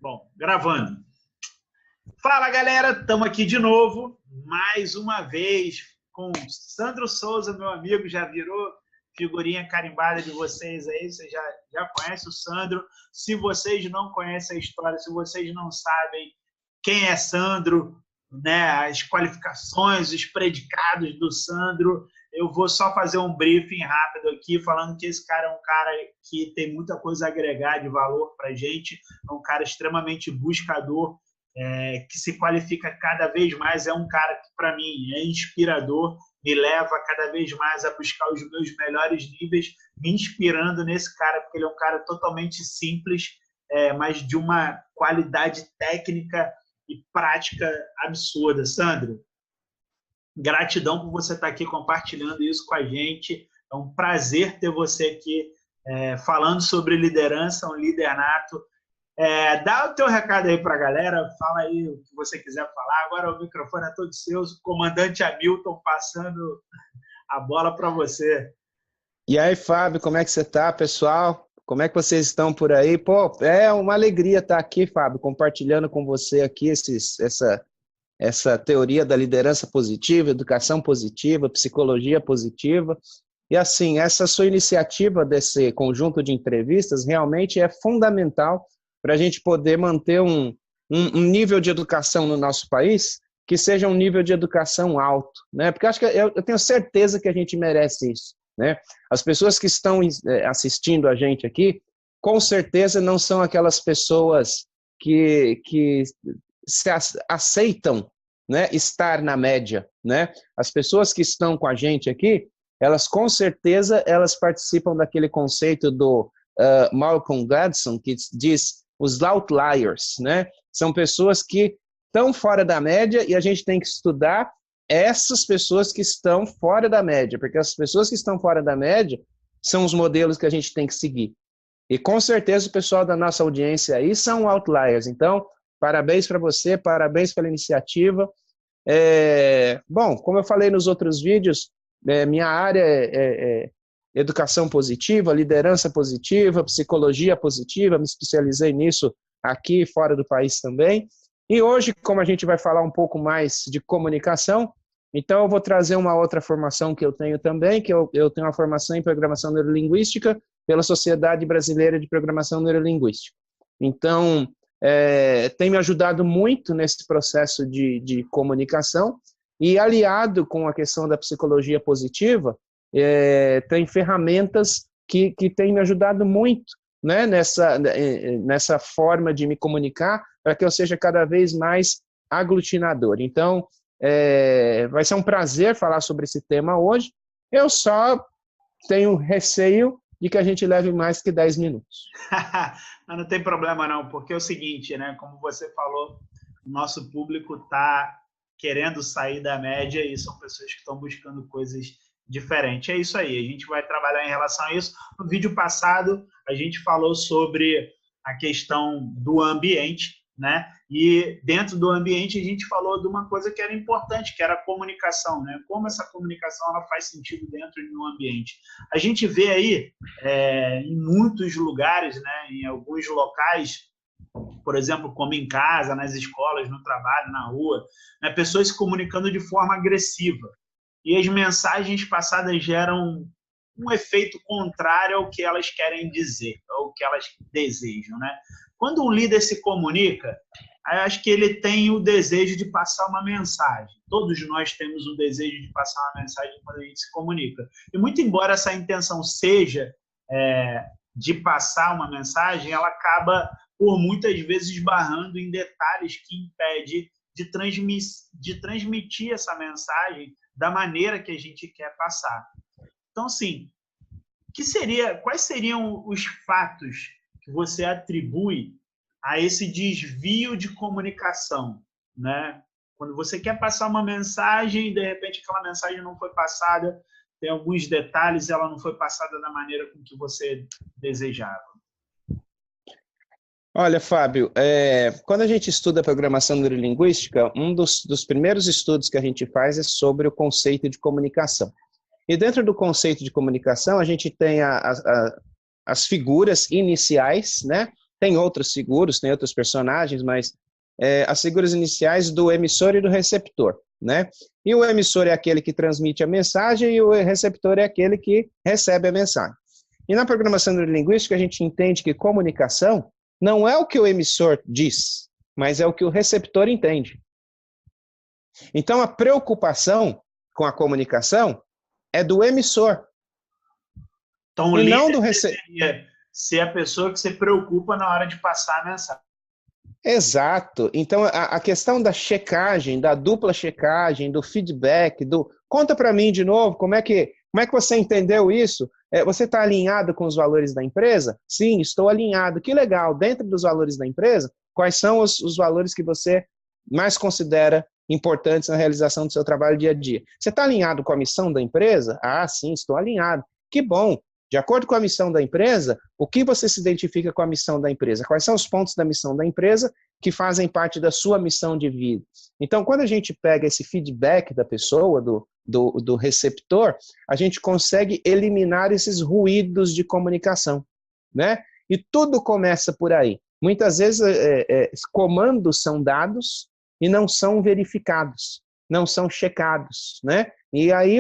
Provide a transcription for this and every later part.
Bom, gravando. Fala, galera, estamos aqui de novo, mais uma vez, com Sandro Souza, meu amigo, já virou figurinha carimbada de vocês aí, vocês já conhecem o Sandro. Se vocês não conhecem a história, se vocês não sabem quem é Sandro, né, as qualificações, os predicados do Sandro, eu vou só fazer um briefing rápido aqui, falando que esse cara é um cara que tem muita coisa a agregar de valor para a gente, é um cara extremamente buscador, que se qualifica cada vez mais, é um cara que, para mim, é inspirador, me leva cada vez mais a buscar os meus melhores níveis, me inspirando nesse cara, porque ele é um cara totalmente simples, mas de uma qualidade técnica e prática absurda. Sandro, gratidão por você estar aqui compartilhando isso com a gente. É um prazer ter você aqui falando sobre liderança, um líder nato. Dá o teu recado aí para a galera, fala aí o que você quiser falar. Agora o microfone é todo seu, o comandante Hamilton passando a bola para você. E aí, Fábio, como é que você está, pessoal? Como é que vocês estão por aí? Pô, é uma alegria estar aqui, Fábio, compartilhando com você aqui essa teoria da liderança positiva, educação positiva, psicologia positiva. E assim, essa sua iniciativa desse conjunto de entrevistas realmente é fundamental para a gente poder manter um nível de educação no nosso país que seja um nível de educação alto, né? Porque eu tenho certeza que a gente merece isso, né? As pessoas que estão assistindo a gente aqui, com certeza não são aquelas pessoas que se aceitam, né, estar na média, né? As pessoas que estão com a gente aqui, elas com certeza elas participam daquele conceito do Malcolm Gladwell, que diz os outliers, né? São pessoas que estão fora da média e a gente tem que estudar essas pessoas que estão fora da média, porque as pessoas que estão fora da média são os modelos que a gente tem que seguir. E com certeza o pessoal da nossa audiência aí são outliers. Então, parabéns para você, parabéns pela iniciativa. Bom, como eu falei nos outros vídeos, minha área é educação positiva, liderança positiva, psicologia positiva, me especializei nisso aqui e fora do país também. E hoje, como a gente vai falar um pouco mais de comunicação, então eu vou trazer uma outra formação que eu tenho também, que eu tenho uma formação em programação neurolinguística pela Sociedade Brasileira de Programação Neurolinguística. Então, tem me ajudado muito nesse processo de comunicação e aliado com a questão da psicologia positiva, tem ferramentas que têm me ajudado muito, né, nessa forma de me comunicar para que eu seja cada vez mais aglutinador. Então, vai ser um prazer falar sobre esse tema hoje. Eu só tenho receio de que a gente leve mais que 10 minutos. Não tem problema não, porque é o seguinte, né? Como você falou, o nosso público está querendo sair da média e são pessoas que estão buscando coisas diferentes. É isso aí, a gente vai trabalhar em relação a isso. No vídeo passado, a gente falou sobre a questão do ambiente, né? E dentro do ambiente a gente falou de uma coisa que era importante, que era a comunicação, né? Como essa comunicação ela faz sentido dentro de um ambiente. A gente vê aí em muitos lugares, né? Em alguns locais, por exemplo, como em casa, nas escolas, no trabalho, na rua, né? Pessoas se comunicando de forma agressiva. E as mensagens passadas geram um efeito contrário ao que elas querem dizer, ao que elas desejam, né? Quando um líder se comunica, eu acho que ele tem o desejo de passar uma mensagem. Todos nós temos o desejo de passar uma mensagem quando a gente se comunica. E muito embora essa intenção seja de passar uma mensagem, ela acaba, por muitas vezes, esbarrando em detalhes que impedem de transmitir essa mensagem da maneira que a gente quer passar. Então, assim, quais seriam os fatos que você atribui a esse desvio de comunicação, né? Quando você quer passar uma mensagem e, de repente, aquela mensagem não foi passada, tem alguns detalhes, ela não foi passada da maneira com que você desejava. Olha, Fábio, quando a gente estuda programação neurolinguística, um dos primeiros estudos que a gente faz é sobre o conceito de comunicação. E dentro do conceito de comunicação, a gente tem as figuras iniciais, né? Tem outros seguros, tem outros personagens, mas as figuras iniciais do emissor e do receptor, né? E o emissor é aquele que transmite a mensagem e o receptor é aquele que recebe a mensagem. E na programação neurolinguística a gente entende que comunicação não é o que o emissor diz, mas é o que o receptor entende. Então a preocupação com a comunicação é do emissor. Então o líder deveria ser a pessoa que se preocupa na hora de passar a mensagem. Exato. Então, a questão da checagem, da dupla checagem, do feedback, conta para mim de novo, como é que você entendeu isso? Você está alinhado com os valores da empresa? Sim, estou alinhado. Que legal. Dentro dos valores da empresa, quais são os valores que você mais considera importantes na realização do seu trabalho dia a dia? Você está alinhado com a missão da empresa? Ah, sim, estou alinhado. Que bom. De acordo com a missão da empresa, o que você se identifica com a missão da empresa? Quais são os pontos da missão da empresa que fazem parte da sua missão de vida? Então, quando a gente pega esse feedback da pessoa, do receptor, a gente consegue eliminar esses ruídos de comunicação, né? E tudo começa por aí. Muitas vezes, comandos são dados e não são verificados, não são checados, né? E aí,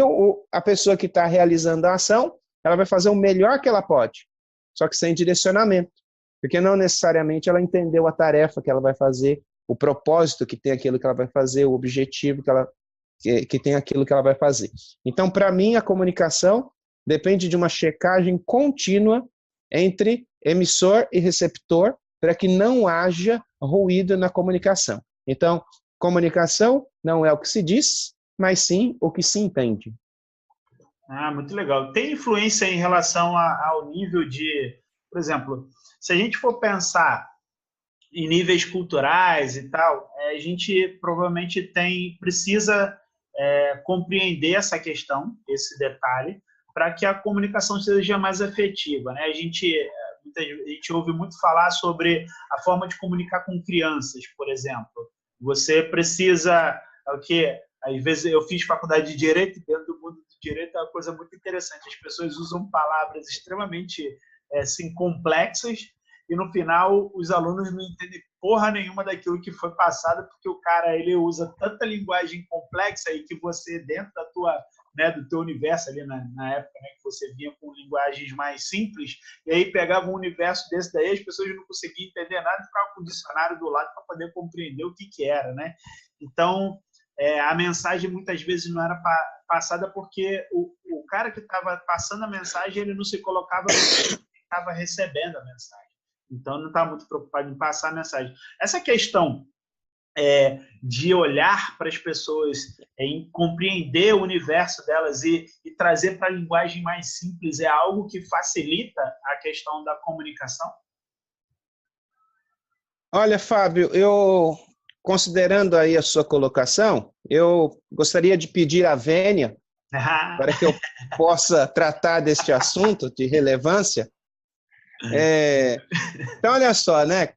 a pessoa que está realizando a ação, ela vai fazer o melhor que ela pode, só que sem direcionamento, porque não necessariamente ela entendeu a tarefa que ela vai fazer, o propósito que tem aquilo que ela vai fazer, o objetivo que tem aquilo que ela vai fazer. Então, para mim, a comunicação depende de uma checagem contínua entre emissor e receptor, para que não haja ruído na comunicação. Então, comunicação não é o que se diz, mas sim o que se entende. Ah, muito legal. Tem influência em relação ao nível de, por exemplo, se a gente for pensar em níveis culturais e tal, a gente provavelmente precisa compreender essa questão, esse detalhe, para que a comunicação seja mais efetiva, né? A gente ouve muito falar sobre a forma de comunicar com crianças, por exemplo. Você precisa, o quê? Às vezes eu fiz faculdade de Direito, e dentro do mundo do Direito é uma coisa muito interessante. As pessoas usam palavras extremamente assim, complexas e no final os alunos não entendem porra nenhuma daquilo que foi passado, porque o cara ele usa tanta linguagem complexa e que você, dentro da do teu universo ali na época, né, que você vinha com linguagens mais simples, e aí pegava um universo desse daí, as pessoas não conseguiam entender nada e ficavam com o dicionário do lado para poder compreender o que era, né? Então, a mensagem muitas vezes não era passada porque o cara que estava passando a mensagem, ele não se colocava no que estava recebendo a mensagem. Então, não está muito preocupado em passar a mensagem. Essa questão de olhar para as pessoas, em compreender o universo delas e trazer para a linguagem mais simples, é algo que facilita a questão da comunicação? Olha, Fábio, considerando aí a sua colocação, eu gostaria de pedir a vênia para que eu possa tratar deste assunto de relevância. Então, olha só, né?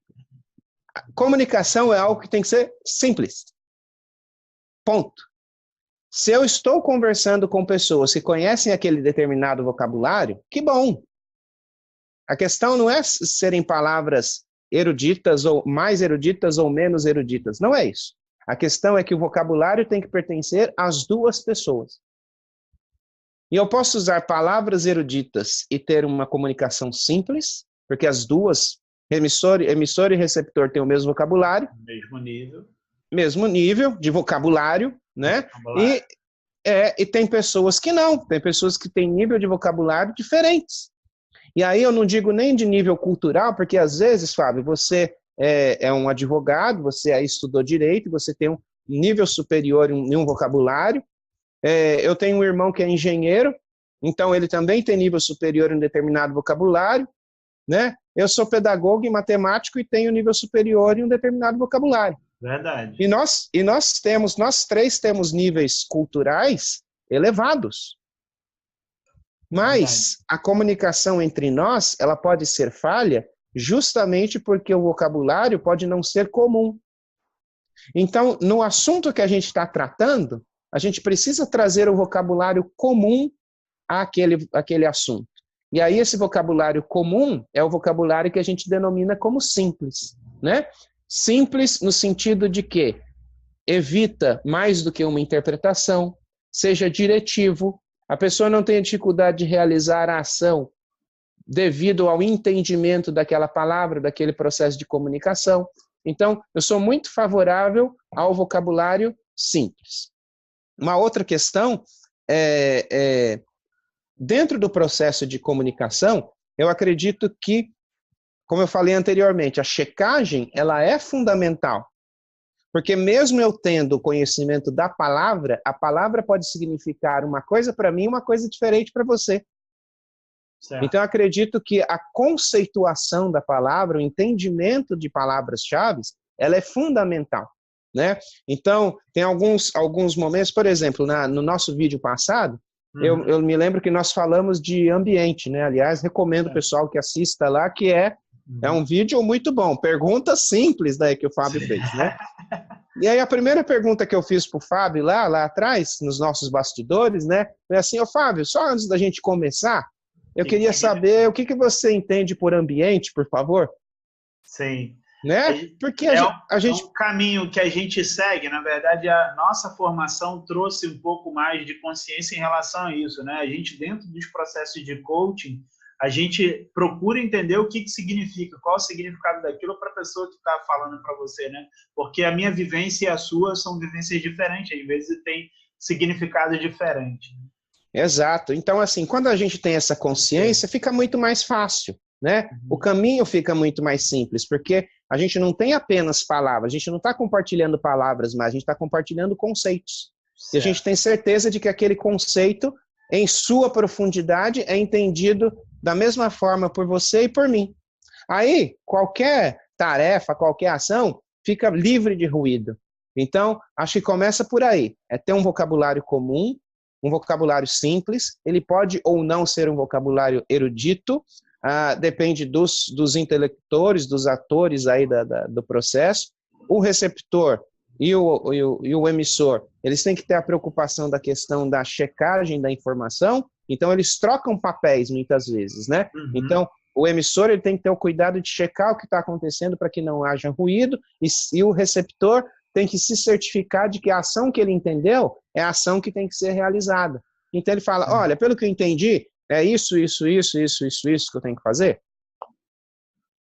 Comunicação é algo que tem que ser simples. Ponto. Se eu estou conversando com pessoas que conhecem aquele determinado vocabulário, que bom. A questão não é serem palavras eruditas ou mais eruditas ou menos eruditas. Não é isso. A questão é que o vocabulário tem que pertencer às duas pessoas. E eu posso usar palavras eruditas e ter uma comunicação simples, porque as duas, emissor e receptor, têm o mesmo vocabulário. Mesmo nível de vocabulário, né? E tem pessoas que não. Tem pessoas que têm nível de vocabulário diferentes. E aí eu não digo nem de nível cultural, porque às vezes, Fábio, você é um advogado, você aí estudou direito, você tem um nível superior em um vocabulário. Eu tenho um irmão que é engenheiro, então ele também tem nível superior em um determinado vocabulário, né? Eu sou pedagogo e matemático e tenho nível superior em um determinado vocabulário. Verdade. E nós três temos níveis culturais elevados. Mas a comunicação entre nós, ela pode ser falha justamente porque o vocabulário pode não ser comum. Então, no assunto que a gente está tratando, a gente precisa trazer o vocabulário comum àquele assunto. E aí esse vocabulário comum é o vocabulário que a gente denomina como simples, né? Simples no sentido de que evita mais do que uma interpretação, seja diretivo, a pessoa não tenha dificuldade de realizar a ação devido ao entendimento daquela palavra, daquele processo de comunicação. Então, eu sou muito favorável ao vocabulário simples. Uma outra questão dentro do processo de comunicação, eu acredito que, como eu falei anteriormente, a checagem ela é fundamental. Porque mesmo eu tendo conhecimento da palavra, a palavra pode significar uma coisa para mim e uma coisa diferente para você. Certo. Então, eu acredito que a conceituação da palavra, o entendimento de palavras-chave, ela é fundamental, né? Então, tem alguns momentos, por exemplo, no nosso vídeo passado, eu me lembro que nós falamos de ambiente, né? Aliás, recomendo o pessoal que assista lá, que é um vídeo muito bom. Pergunta simples daí que o Fábio fez, né? E aí a primeira pergunta que eu fiz para o Fábio lá atrás, nos nossos bastidores, né? Foi assim, Fábio, só antes da gente começar, eu queria saber o que você entende por ambiente, por favor? Sim. Né? Porque a gente... É um caminho que a gente segue, na verdade, a nossa formação trouxe um pouco mais de consciência em relação a isso, né? A gente, dentro dos processos de coaching, a gente procura entender o que significa, qual o significado daquilo para a pessoa que está falando para você, né? Porque a minha vivência e a sua são vivências diferentes, às vezes tem significado diferente. Exato. Então, assim, quando a gente tem essa consciência, fica muito mais fácil, né? O caminho fica muito mais simples, porque a gente não tem apenas palavras, a gente não está compartilhando palavras, mas a gente está compartilhando conceitos. Certo. E a gente tem certeza de que aquele conceito, em sua profundidade, é entendido da mesma forma por você e por mim. Aí, qualquer tarefa, qualquer ação, fica livre de ruído. Então, acho que começa por aí. É ter um vocabulário comum, um vocabulário simples. Ele pode ou não ser um vocabulário erudito, depende dos intelectores, dos atores aí do processo. O receptor e o emissor, eles têm que ter a preocupação da questão da checagem da informação. Então, eles trocam papéis muitas vezes, né? Então, o emissor ele tem que ter o cuidado de checar o que está acontecendo para que não haja ruído, e o receptor tem que se certificar de que a ação que ele entendeu é a ação que tem que ser realizada. Então, ele fala, olha, pelo que eu entendi, é isso que eu tenho que fazer.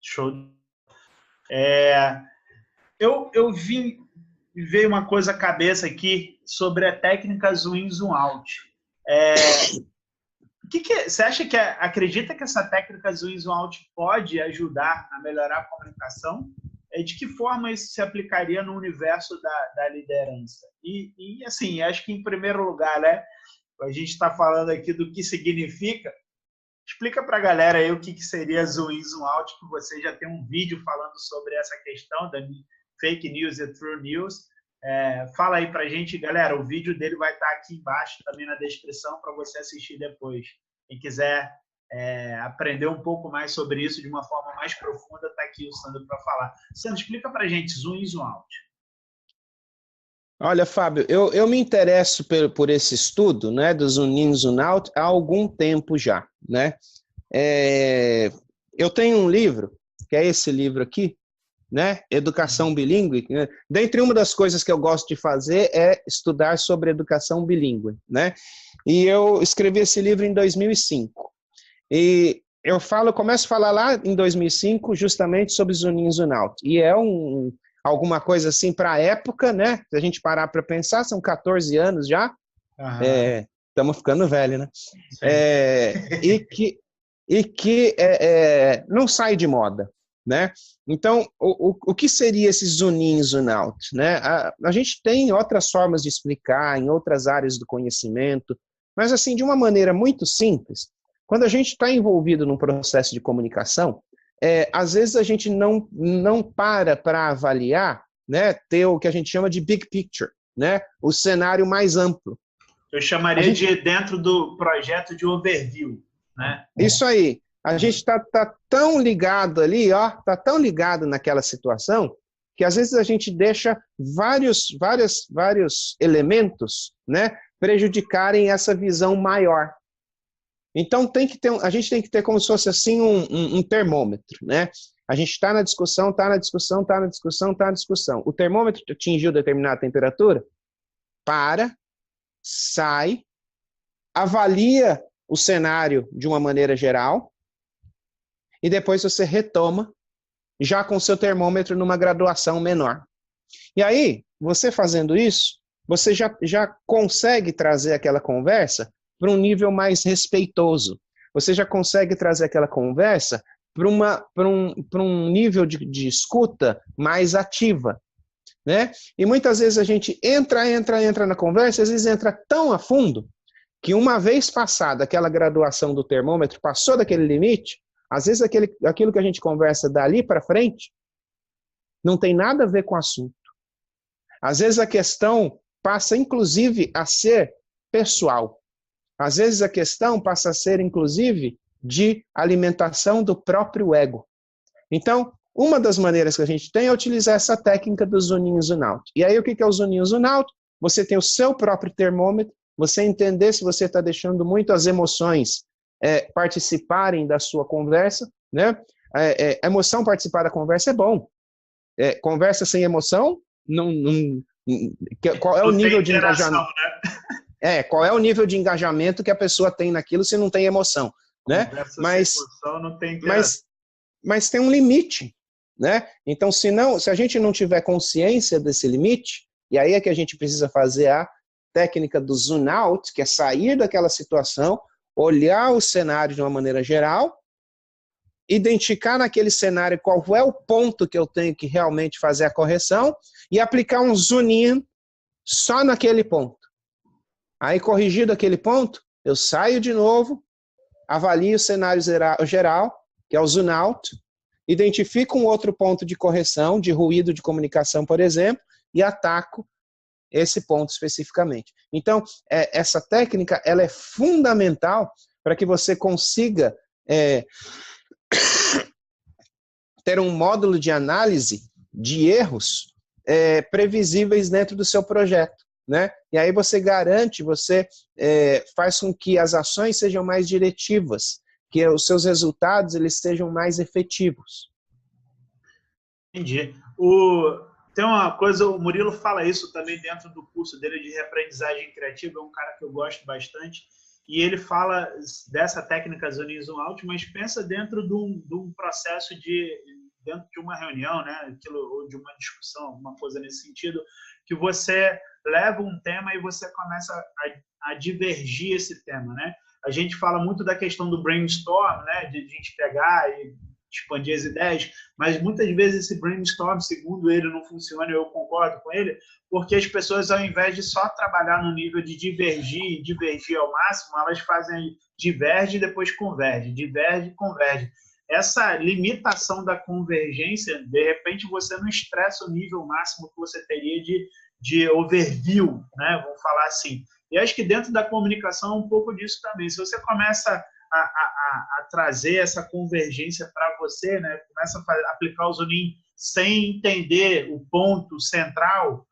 Show. Veio uma coisa à cabeça aqui sobre a técnica zoom in, zoom out. Você acredita que essa técnica zoom in, zoom out pode ajudar a melhorar a comunicação? De que forma isso se aplicaria no universo da liderança? E assim, acho que em primeiro lugar, né, a gente está falando aqui do que significa. Explica para a galera aí o que seria zoom in, zoom out, que você já tem um vídeo falando sobre essa questão da fake news e true news. Fala aí para a gente, galera, o vídeo dele vai estar aqui embaixo, também na descrição, para você assistir depois. Quem quiser aprender um pouco mais sobre isso de uma forma mais profunda, está aqui o Sandro para falar. Sandro, explica para a gente zoom in, zoom out. Olha, Fábio, eu me interesso por esse estudo, né, do zoom in, zoom out há algum tempo já, né? Eu tenho um livro, que é esse livro aqui, né, Educação Bilíngue. Né? Dentre uma das coisas que eu gosto de fazer é estudar sobre educação bilíngue, né? E eu escrevi esse livro em 2005. E eu começo a falar lá em 2005 justamente sobre zoom in, zoom out. E é alguma coisa assim para a época, né? Se a gente parar para pensar, são 14 anos já. Estamos ficando velho, né? E que não sai de moda, né? Então, o que seria esse zoom in, zoom out? Né? A gente tem outras formas de explicar em outras áreas do conhecimento, mas assim, de uma maneira muito simples, quando a gente está envolvido num processo de comunicação, às vezes a gente não para avaliar, né, ter o que a gente chama de big picture, né, o cenário mais amplo. Eu chamaria de dentro do projeto de overview, né? Isso aí. A gente tá tão ligado ali, tá tão ligado naquela situação, que às vezes a gente deixa vários elementos, né, prejudicarem essa visão maior. Então a gente tem que ter como se fosse assim um termômetro, né? A gente está na discussão, está na discussão, está na discussão, está na discussão. O termômetro atingiu determinada temperatura, para, sai, avalia o cenário de uma maneira geral e depois você retoma já com seu termômetro numa graduação menor. E aí, você fazendo isso, você já consegue trazer aquela conversa para um nível mais respeitoso. Você já consegue trazer aquela conversa para um nível de escuta mais ativa, né? E muitas vezes a gente entra na conversa, às vezes entra tão a fundo, que uma vez passada aquela graduação do termômetro, passou daquele limite, às vezes aquilo que a gente conversa dali para frente não tem nada a ver com o assunto. Às vezes a questão passa, inclusive, a ser pessoal. Às vezes a questão passa a ser, inclusive, de alimentação do próprio ego. Então, uma das maneiras que a gente tem é utilizar essa técnica do zoom in, zoom out. E aí, o que é o zoom in, zoom out? Você tem o seu próprio termômetro, você entender se você está deixando muito as emoções participarem da sua conversa, né? A emoção participar da conversa é bom. Conversa sem emoção, qual é o nível de engajamento? Né? Qual é o nível de engajamento que a pessoa tem naquilo se não tem emoção, né? Mas tem um limite, né? Então, se a gente não tiver consciência desse limite, e aí é que a gente precisa fazer a técnica do zoom out, que é sair daquela situação, olhar o cenário de uma maneira geral, identificar naquele cenário qual é o ponto que eu tenho que realmente fazer a correção e aplicar um zoom in só naquele ponto. Aí, corrigido aquele ponto, eu saio de novo, avalio o cenário geral, que é o zoom out, identifico um outro ponto de correção, de ruído de comunicação, por exemplo, e ataco esse ponto especificamente. Então, essa técnica ela é fundamental para que você consiga ter um módulo de análise de erros previsíveis dentro do seu projeto, né? E aí você garante, você faz com que as ações sejam mais diretivas, que os seus resultados eles sejam mais efetivos. Entendi. Tem uma coisa, o Murilo fala isso também dentro do curso dele de reaprendizagem criativa, é um cara que eu gosto bastante, e ele fala dessa técnica zoom in, zoom out, mas pensa dentro de um processo dentro de uma reunião, né, ou de uma discussão, alguma coisa nesse sentido, que você leva um tema e você começa a divergir esse tema, né? A gente fala muito da questão do brainstorm, né, de a gente pegar e expandir as ideias, mas muitas vezes esse brainstorm, segundo ele, não funciona, eu concordo com ele, porque as pessoas, ao invés de só trabalhar no nível de divergir ao máximo, elas fazem diverge e depois converge, diverge e converge. Essa limitação da convergência, de repente, você não estressa o nível máximo que você teria de overview, né? Vamos falar assim. E acho que dentro da comunicação é um pouco disso também. Se você começa a trazer essa convergência para você, né? Começa a aplicar o zoom in sem entender o ponto central,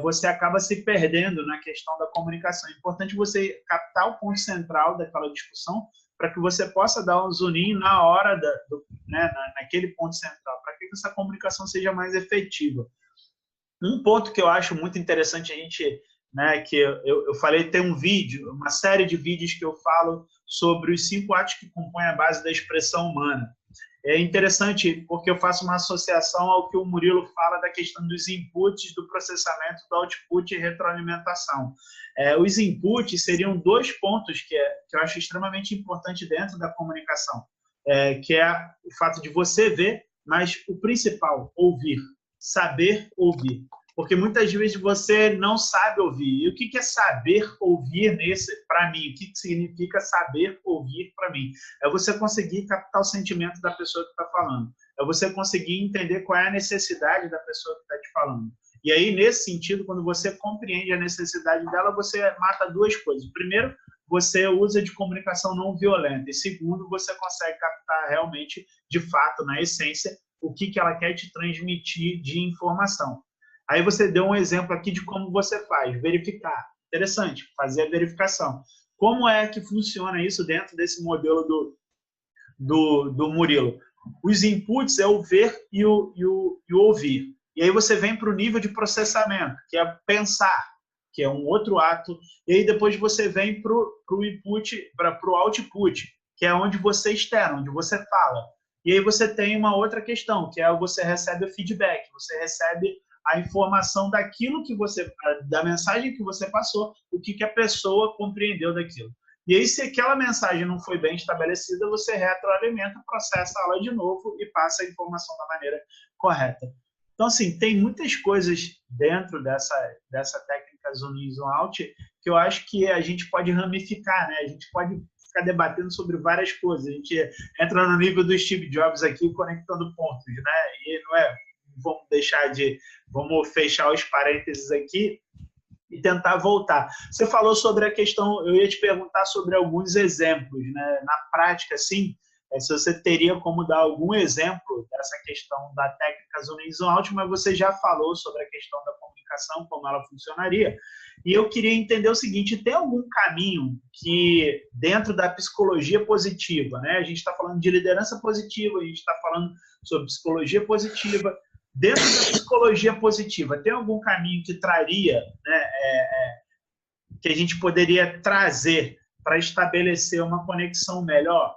você acaba se perdendo na questão da comunicação. É importante você captar o ponto central daquela discussão para que você possa dar um zoom in na hora, naquele ponto central, para que essa comunicação seja mais efetiva. Um ponto que eu acho muito interessante a gente, né, que eu falei, tem um vídeo, uma série de vídeos que eu falo sobre os 5 atos que compõem a base da expressão humana. É interessante porque eu faço uma associação ao que o Murilo fala da questão dos inputs, do processamento, do output e retroalimentação. Os inputs seriam 2 pontos que eu acho extremamente importante dentro da comunicação, que é o fato de você ver, mas o principal, ouvir, saber ouvir. Porque muitas vezes você não sabe ouvir. E o que é saber ouvir para mim? O que significa saber ouvir para mim? É você conseguir captar o sentimento da pessoa que está falando. É você conseguir entender qual é a necessidade da pessoa que está te falando. E aí, nesse sentido, quando você compreende a necessidade dela, você mata 2 coisas. Primeiro, você usa de comunicação não violenta. E segundo, você consegue captar realmente, de fato, na essência, o que ela quer te transmitir de informação. Aí você deu um exemplo aqui de como você faz, verificar. Interessante, fazer a verificação. Como é que funciona isso dentro desse modelo do Murilo? Os inputs é o ver e o ouvir. E aí você vem para o nível de processamento, que é pensar, que é um outro ato. E aí depois você vem para o input, para o output, que é onde você externa, onde você fala. E aí você tem uma outra questão, que é você recebe o feedback, você recebe a informação daquilo que você, da mensagem que você passou, o que a pessoa compreendeu daquilo. E aí, se aquela mensagem não foi bem estabelecida, você retroalimenta, processa ela de novo e passa a informação da maneira correta. Então, assim, tem muitas coisas dentro dessa técnica zoom in, zoom out, que eu acho que a gente pode ramificar, né? A gente pode ficar debatendo sobre várias coisas. A gente entra no nível do Steve Jobs aqui, conectando pontos, né? E não é... Vamos fechar os parênteses aqui e tentar voltar. Você falou sobre a questão, eu ia te perguntar sobre alguns exemplos, né? Na prática, sim, se você teria como dar algum exemplo dessa questão da técnica zoom in, zoom out, mas você já falou sobre a questão da comunicação, como ela funcionaria. E eu queria entender o seguinte, tem algum caminho que, dentro da psicologia positiva, né? A gente está falando de liderança positiva, a gente está falando sobre psicologia positiva. Dentro da psicologia positiva, tem algum caminho que traria, né, que a gente poderia trazer para estabelecer uma conexão melhor?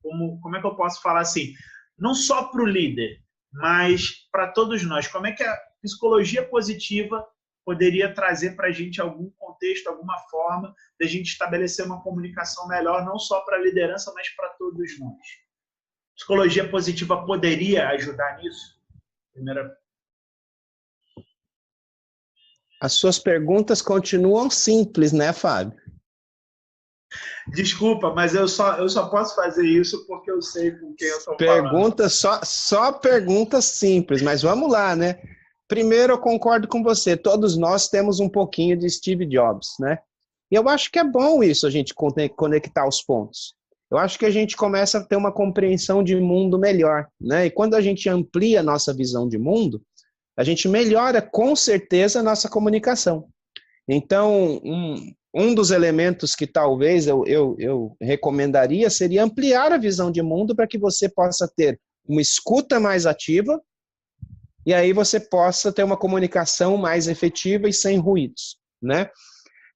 Como é que eu posso falar assim? Não só para o líder, mas para todos nós. Como é que a psicologia positiva poderia trazer para a gente algum contexto, alguma forma de a gente estabelecer uma comunicação melhor, não só para a liderança, mas para todos nós? Psicologia positiva poderia ajudar nisso? Primeira... As suas perguntas continuam simples, né, Fábio? Desculpa, mas eu só posso fazer isso porque eu sei com quem eu estou falando. Só perguntas simples, mas vamos lá, né? Primeiro, eu concordo com você. Todos nós temos um pouquinho de Steve Jobs, né? E eu acho que é bom isso, a gente conectar os pontos. Eu acho que a gente começa a ter uma compreensão de mundo melhor, né? E quando a gente amplia a nossa visão de mundo, a gente melhora com certeza a nossa comunicação. Então, um dos elementos que talvez eu recomendaria seria ampliar a visão de mundo para que você possa ter uma escuta mais ativa e aí você possa ter uma comunicação mais efetiva e sem ruídos, né?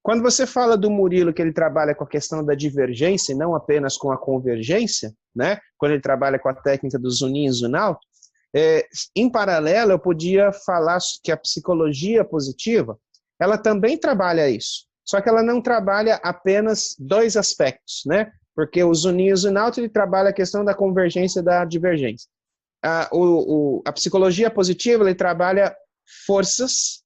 Quando você fala do Murilo que ele trabalha com a questão da divergência e não apenas com a convergência, né? Quando ele trabalha com a técnica do zoom in, zoom out, em paralelo eu podia falar que a psicologia positiva, ela também trabalha isso, só que ela não trabalha apenas dois aspectos, né? Porque o zoom in e o zoom out ele trabalha a questão da convergência e da divergência. A psicologia positiva ele trabalha forças.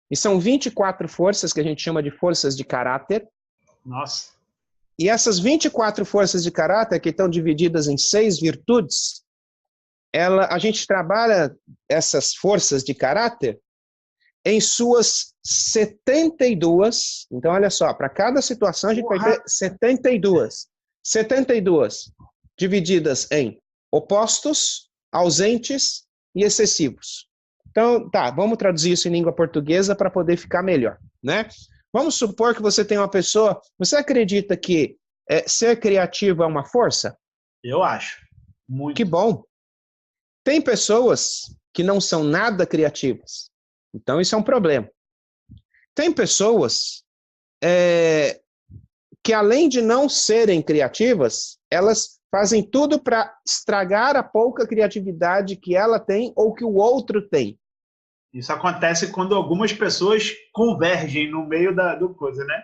E são 24 forças que a gente chama de forças de caráter. Nossa. E essas 24 forças de caráter, que estão divididas em 6 virtudes, a gente trabalha essas forças de caráter em suas 72. Então, olha só, para cada situação a gente vai ter 72. 72 divididas em opostos, ausentes e excessivos. Então, tá, vamos traduzir isso em língua portuguesa para poder ficar melhor, né? Vamos supor que você tem uma pessoa... Você acredita que ser criativo é uma força? Eu acho. Muito. Que bom. Tem pessoas que não são nada criativas. Então, isso é um problema. Tem pessoas que, além de não serem criativas, elas fazem tudo para estragar a pouca criatividade que ela tem ou que o outro tem. Isso acontece quando algumas pessoas convergem no meio do coisa, né?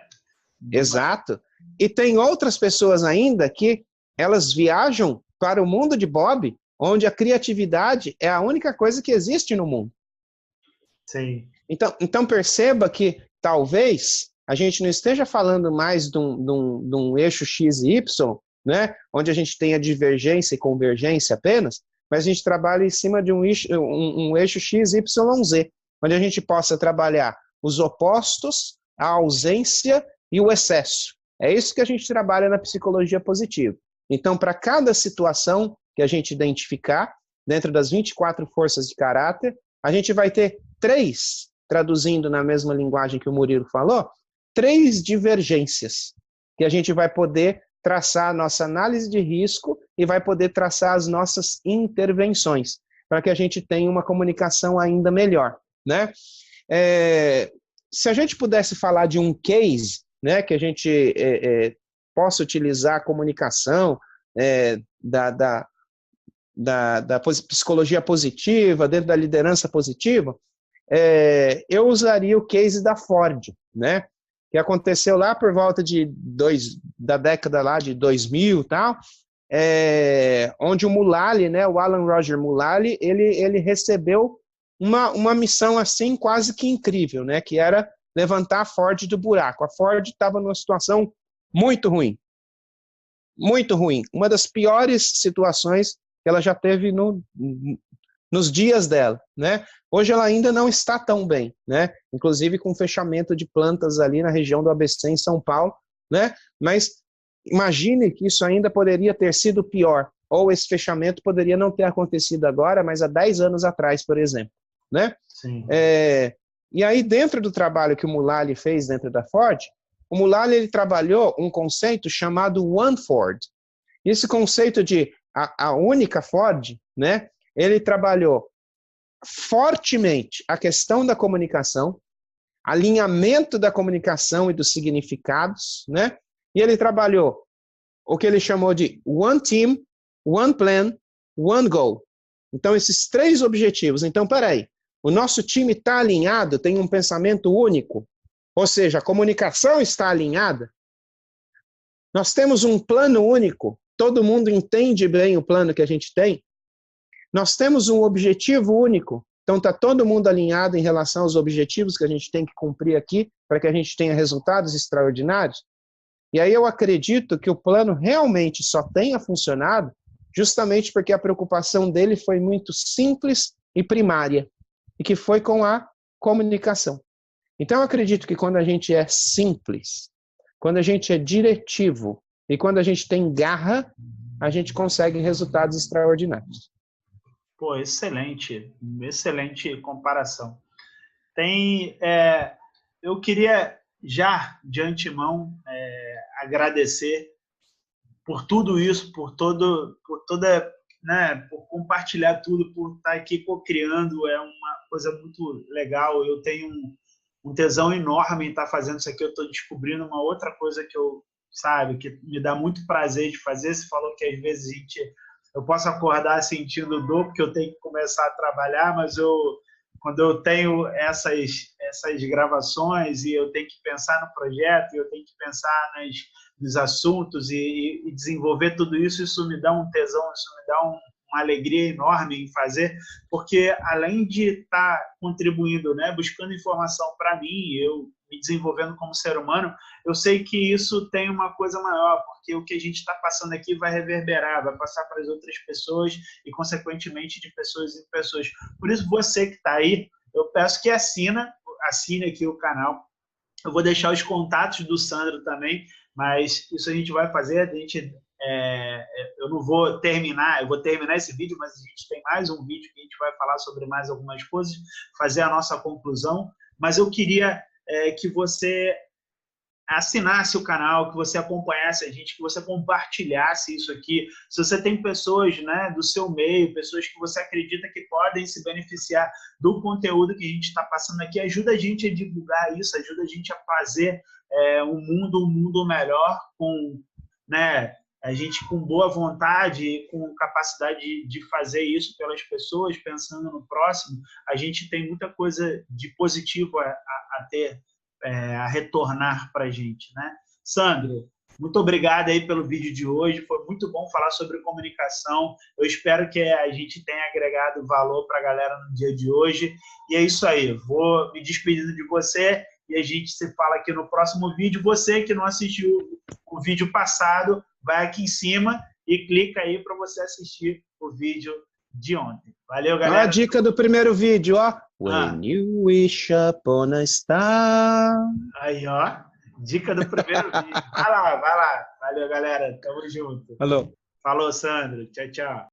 Exato. E tem outras pessoas ainda que elas viajam para o mundo de Bob, onde a criatividade é a única coisa que existe no mundo. Sim. Então perceba que talvez a gente não esteja falando mais de um eixo X e Y, né? Onde a gente tem a divergência e convergência apenas, mas a gente trabalha em cima de um eixo X, Y, Z, onde a gente possa trabalhar os opostos, a ausência e o excesso. É isso que a gente trabalha na psicologia positiva. Então, para cada situação que a gente identificar, dentro das 24 forças de caráter, a gente vai ter 3, traduzindo na mesma linguagem que o Murilo falou, 3 divergências que a gente vai poder traçar a nossa análise de risco e vai poder traçar as nossas intervenções, para que a gente tenha uma comunicação ainda melhor, né? Se a gente pudesse falar de um case, né, que a gente possa utilizar a comunicação da psicologia positiva, dentro da liderança positiva, eu usaria o case da Ford, né? Que aconteceu lá por volta da década lá de 2000 e tal, onde o Mulally, né, o Alan Roger Mulally, ele recebeu uma missão assim quase que incrível, né, que era levantar a Ford do buraco. A Ford estava numa situação muito ruim, uma das piores situações que ela já teve nos dias dela, né? Hoje ela ainda não está tão bem, né? Inclusive com fechamento de plantas ali na região do ABC em São Paulo, né? Mas imagine que isso ainda poderia ter sido pior, ou esse fechamento poderia não ter acontecido agora, mas há 10 anos atrás, por exemplo, né? Sim. E aí dentro do trabalho que o Mulally fez dentro da Ford, o Mulally ele trabalhou um conceito chamado One Ford. Esse conceito de a única Ford, né? Ele trabalhou fortemente a questão da comunicação, alinhamento da comunicação e dos significados, né? E ele trabalhou o que ele chamou de One Team, One Plan, One Goal. Então, esses 3 objetivos. Então, peraí, o nosso time está alinhado, tem um pensamento único, ou seja, a comunicação está alinhada. Nós temos um plano único, todo mundo entende bem o plano que a gente tem. Nós temos um objetivo único, então está todo mundo alinhado em relação aos objetivos que a gente tem que cumprir aqui para que a gente tenha resultados extraordinários. E aí eu acredito que o plano realmente só tenha funcionado justamente porque a preocupação dele foi muito simples e primária, e que foi com a comunicação. Então eu acredito que quando a gente é simples, quando a gente é diretivo e quando a gente tem garra, a gente consegue resultados extraordinários. Pô, excelente comparação. Eu queria já de antemão agradecer por tudo isso, por compartilhar tudo, por estar aqui co-criando, é uma coisa muito legal. Eu tenho um tesão enorme em estar fazendo isso aqui. Eu estou descobrindo uma outra coisa que me dá muito prazer de fazer. Você falou que às vezes eu posso acordar sentindo dor porque eu tenho que começar a trabalhar, mas quando eu tenho essas gravações e eu tenho que pensar no projeto, e eu tenho que pensar nos assuntos e desenvolver tudo isso, isso me dá um tesão, isso me dá uma alegria enorme em fazer, porque além de estar contribuindo, né, buscando informação para mim, eu me desenvolvendo como ser humano, eu sei que isso tem uma coisa maior, porque o que a gente está passando aqui vai reverberar, vai passar para as outras pessoas e, consequentemente, de pessoas em pessoas. Por isso, você que está aí, eu peço que assine aqui o canal. Eu vou deixar os contatos do Sandro também, mas isso a gente vai fazer. Eu não vou terminar, eu vou terminar esse vídeo, mas a gente tem mais um vídeo que a gente vai falar sobre mais algumas coisas, fazer a nossa conclusão. Mas eu queria que você assinasse o canal, que você acompanhasse a gente, que você compartilhasse isso aqui. Se você tem pessoas, né, do seu meio, pessoas que você acredita que podem se beneficiar do conteúdo que a gente está passando aqui, ajuda a gente a divulgar isso, ajuda a gente a fazer um mundo melhor, a gente com boa vontade, com capacidade de fazer isso pelas pessoas, pensando no próximo. A gente tem muita coisa de positivo a retornar para a gente, né? Sandro, muito obrigado aí pelo vídeo de hoje, foi muito bom falar sobre comunicação. Eu espero que a gente tenha agregado valor para a galera no dia de hoje, e é isso aí, vou me despedindo de você e a gente se fala aqui no próximo vídeo. Você que não assistiu o vídeo passado, vai aqui em cima e clica aí para você assistir o vídeo de ontem. Valeu, galera. Olha a dica do primeiro vídeo, ó. When you wish upon a star. Aí, ó. Dica do primeiro vídeo. Vai lá. Valeu, galera. Tamo junto. Falou. Falou, Sandro. Tchau, tchau.